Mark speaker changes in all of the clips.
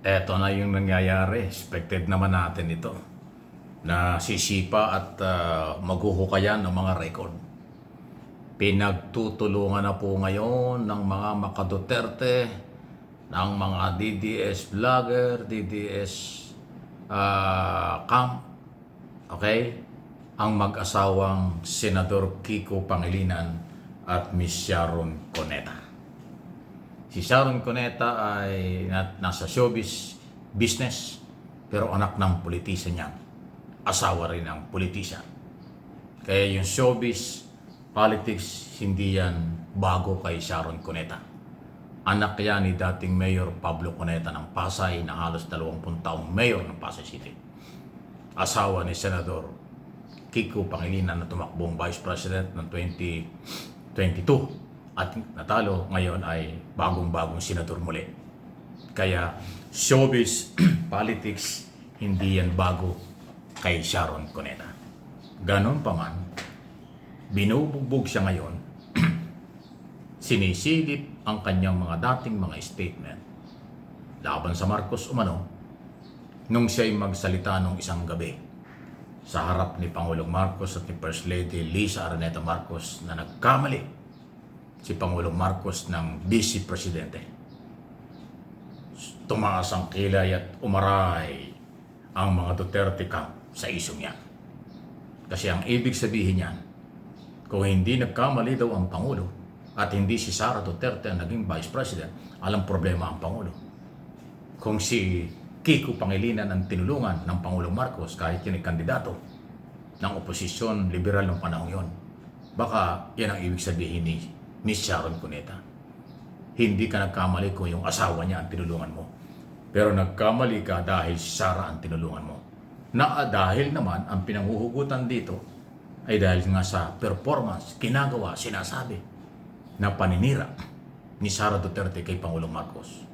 Speaker 1: Eto na yung nangyayari. Expected naman natin ito. Na sisipa at maghuhukayan ng mga record. Pinagtutulungan na po ngayon ng mga makaduterte, ng mga DDS vlogger, DDS camp, okay? Ang mag-asawang Senador Kiko Pangilinan at Miss Sharon Cuneta. Si Sharon Cuneta ay nasa showbiz business, pero anak ng politician yan. Asawa rin ng politician. Kaya yung showbiz politics, hindi yan bago kay Sharon Cuneta. Anak yan ni dating Mayor Pablo Cuneta ng Pasay na halos 20 taong mayor ng Pasay City. Asawa ni Senador Kiko Pangilinan na tumakbong Vice President ng 2022 at natalo, ngayon ay bagong-bagong senador muli. Kaya showbiz politics, hindi yan bago kay Sharon Cuneta. Ganon pa man, binubugbog siya ngayon, sinisilip ang kanyang mga dating mga statement laban sa Marcos umano nung siya'y magsalita nung isang gabi sa harap ni Pangulong Marcos at ni First Lady Liza Araneta Marcos na nagkamali si Pangulong Marcos ng Vice Presidente. Tumaas ang kilay at umaray ang mga Duterte camp sa isyong yan. Kasi ang ibig sabihin yan, kung hindi nagkamali daw ang Pangulo at hindi si Sara Duterte ang naging Vice President, alam problema ang Pangulo. Kung si Kiko Pangilinan ang tinulungan ng Pangulong Marcos kahit yun ay kandidato ng oposisyon liberal ng panahon yon, baka yan ang ibig sabihin ni Miss Sharon Cuneta. Hindi ka nagkamali kung yung asawa niya ang tinulungan mo, pero nagkamali ka dahil si Sara ang tinulungan mo. Na dahil naman ang pinanghuhugutan dito ay dahil nga sa performance, ginagawa, sinasabi na paninira ni Sara Duterte kay Pangulong Marcos.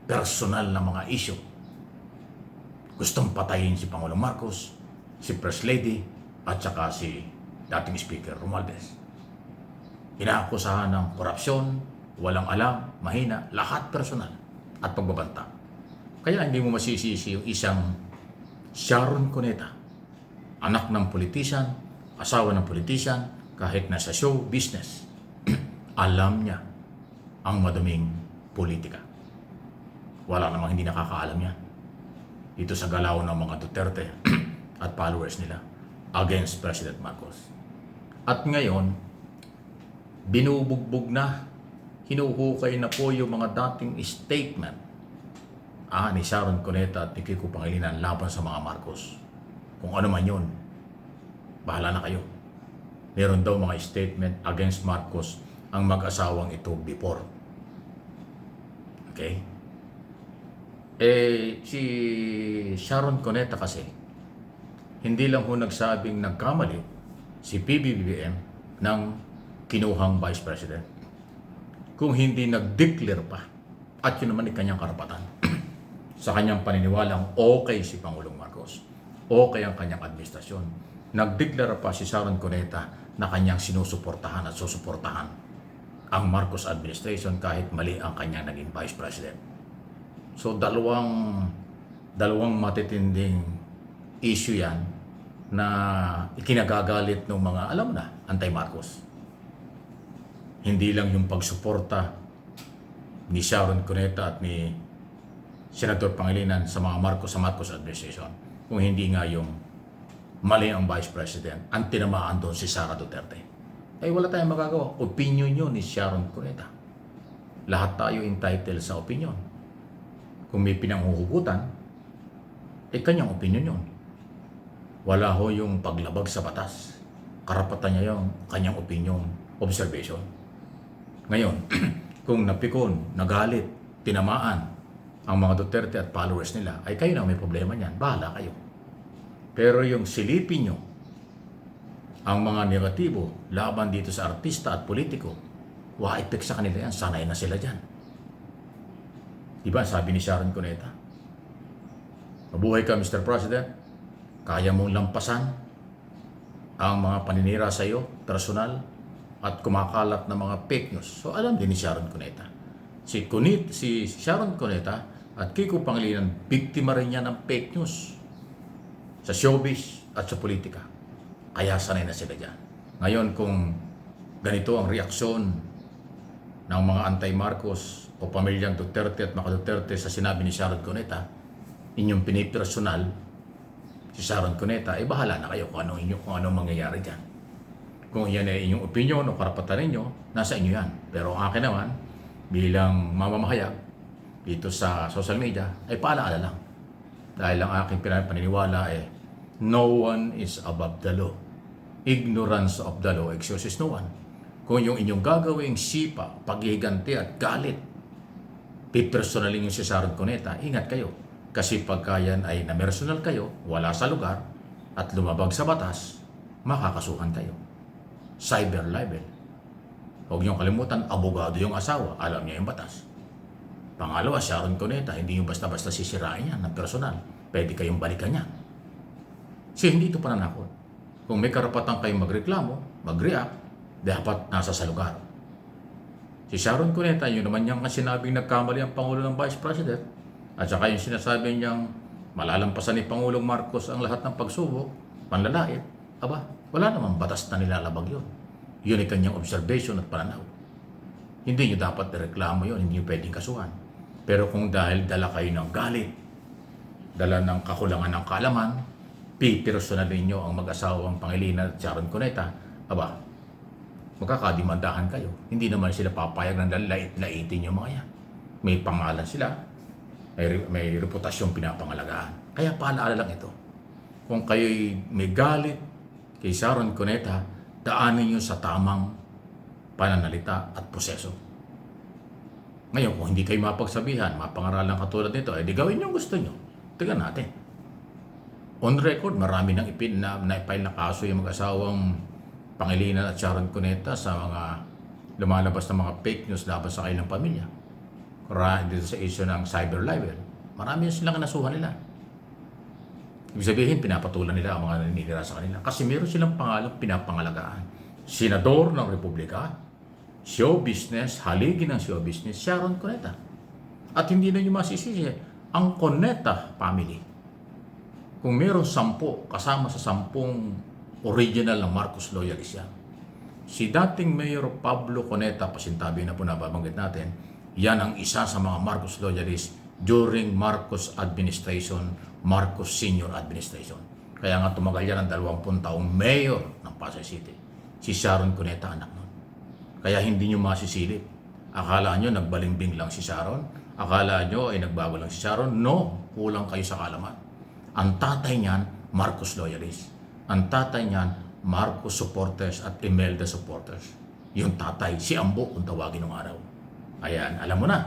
Speaker 1: Personal na mga issue. Gustong patayin si Pangulong Marcos, si First Lady, at saka si dating Speaker Romualdez. Inaakusahan ng korupsyon, walang alam, mahina, lahat personal at pagbabanta. Kaya hindi mo masisisi yung isang Sharon Cuneta, anak ng politician, asawa ng politician, kahit nasa show business, alam niya ang maduming politika. Wala namang hindi nakakaalam yan. Dito sa galaw ng mga Duterte at followers nila against President Marcos. At ngayon, binubugbog na, hinuhukay na po yung mga dating statement ni Sharon Cuneta at ni Kiko Pangilinan laban sa mga Marcos. Kung ano man yun, bahala na kayo. Meron daw mga statement against Marcos ang mag-asawang ito before. Okay? Si Sharon Cuneta kasi, hindi lang ho nagsabing nagkamali si PBBM ng kinuhang Vice President. Kung hindi nag-declare pa, at yun naman ay kanyang karapatan, sa kanyang paniniwalang okay si Pangulong Marcos, okay ang kanyang administrasyon, nag-declare pa si Sharon Cuneta na kanyang sinusuportahan at susuportahan ang Marcos administration kahit mali ang kanyang naging Vice President. So dalawang matitinding issue yan na ikinagagalit ng mga, alam na, anti-Marcos. Hindi lang yung pagsuporta ni Sharon Cuneta at ni Senator Pangilinan sa mga Marcos administration, kung hindi nga yung mali ang Vice President, ang tinamaan doon si Sara Duterte. Ay wala tayong magagawa. Opinion yun ni Sharon Cuneta. Lahat tayo entitled sa opinion. Kung may pinanghuhugutan, kanyang opinion yun. Wala ho yung paglabag sa batas. Karapatan niya yung kanyang opinion, observation. Ngayon, kung napikon, nagalit, tinamaan ang mga Duterte at followers nila, ay kayo na may problema niyan. Bahala kayo. Pero yung silipin nyo ang mga negatibo laban dito sa artista at politiko, wa-effect sa kanila yan. Sanay na sila dyan. Diba, sabi ni Sharon Cuneta, mabuhay ka, Mr. President. Kaya mong lampasan ang mga paninira sa iyo, personal, at kumakalat na mga fake news. So, alam din ni Sharon Cuneta. Si Sharon Cuneta, At Kiko Pangilinan, biktima rin niya ng fake news sa showbiz at sa politika. Kaya sanay na sila dyan. Ngayon kung ganito ang reaksyon ng mga anti-Marcos o pamilyang Duterte at mga Duterte sa sinabi ni Sharon Cuneta, inyong pinipersonal si Sharon Cuneta, bahala na kayo kung anong mangyayari dyan. Kung yan ay inyong opinion o karapatan ninyo, nasa inyo yan. Pero ang akin naman, bilang mamamahayag dito sa social media, ay paalaala lang. Dahil ang aking paniniwala no one is above the law. Ignorance of the law excuses no one. Kung yung inyong gagawing sipa, paghihiganti at galit, pipersonalin yung si Sharon Cuneta, ingat kayo. Kasi pagka yan ay namersonal kayo, wala sa lugar, at lumabag sa batas, makakasuhan kayo. Cyber libel. Huwag niyong kalimutan, abogado yung asawa, alam niya yung batas. Pangalawa, Sharon Cuneta, hindi yung basta-basta sisirain niya ng personal. Pwede kayong balikan niya. Kasi hindi ito pananakot. Kung may karapatan kayong magreklamo, mag-react, dapat nasa sa lugar. Si Sharon Cuneta, yun naman niyang sinabing nagkamali ang Pangulo ng Vice President, at saka yung sinasabi niyang malalampasan ni Pangulong Marcos ang lahat ng pagsubok, panlalait, wala namang batas na nilalabag yun. Yun ay kanyang observation at pananaw. Hindi niyo dapat reklamo yun, hindi niyo pwedeng kasuhan. Pero kung dahil dala kayo ng galit, dala ng kakulangan ng kaalaman, pipersonalin niyo ang mag-asawang Pangilinan at Sharon Cuneta, magkakadimandahan kayo. Hindi naman sila papayag ng lait-laitin yung mga yan. May pangalan sila, may reputasyong pinapangalagaan. Kaya paalaala lang ito. Kung kayo'y may galit kay Sharon Cuneta, daanin nyo sa tamang pananalita at proseso. Ngayon, kung hindi kayo mapagsabihan, mapangaralan katulad nito, di gawin nyo gusto nyo. Tingnan natin. On record, marami nang na-file na kaso yung mag-asawang Pangilinan at Sharon Cuneta sa mga lumalabas na mga fake news laban sa kanilang pamilya. Dito sa issue ng cyber libel, marami silang kinasuhan nila. Ibig sabihin, pinapatulan nila ang mga naninira sa kanila. Kasi meron silang pangalang pinapangalagaan. Senador ng Republika, show business, haligi ng show business, Sharon Cuneta. At hindi na nyo masisisi, ang Cuneta family. Kung meron 10, kasama sa 10 original ng Marcos loyalist yan. Si dating Mayor Pablo Cuneta, pasintabi na po nababanggit natin, yan ang isa sa mga Marcos loyalist during Marcos administration, Marcos Senior administration. Kaya nga tumagal yan ng 20 taong mayor ng Pasay City. Si Sharon Cuneta anak nun. Kaya hindi nyo masisilip. Akala nyo nagbalimbing lang si Sharon? Akala nyo ay nagbago lang si Sharon? No, kulang kayo sa kalaman. Ang tatay niyan, Marcos loyalist. Ang tatay niyan, Marcos supporters at Imelda supporters. Yung tatay, si Ambo kung tawagin ng araw. Ayan, alam mo na.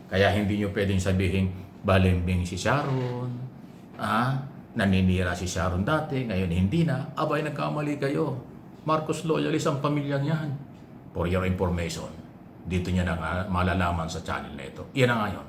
Speaker 1: Kaya hindi nyo pwedeng sabihin, balimbing si Sharon, naninira si Sharon dati, ngayon hindi na. Abay, nagkamali kayo. Marcos loyalist ang pamilyang yan. For your information, dito niya na malalaman sa channel na ito. Yan na ngayon.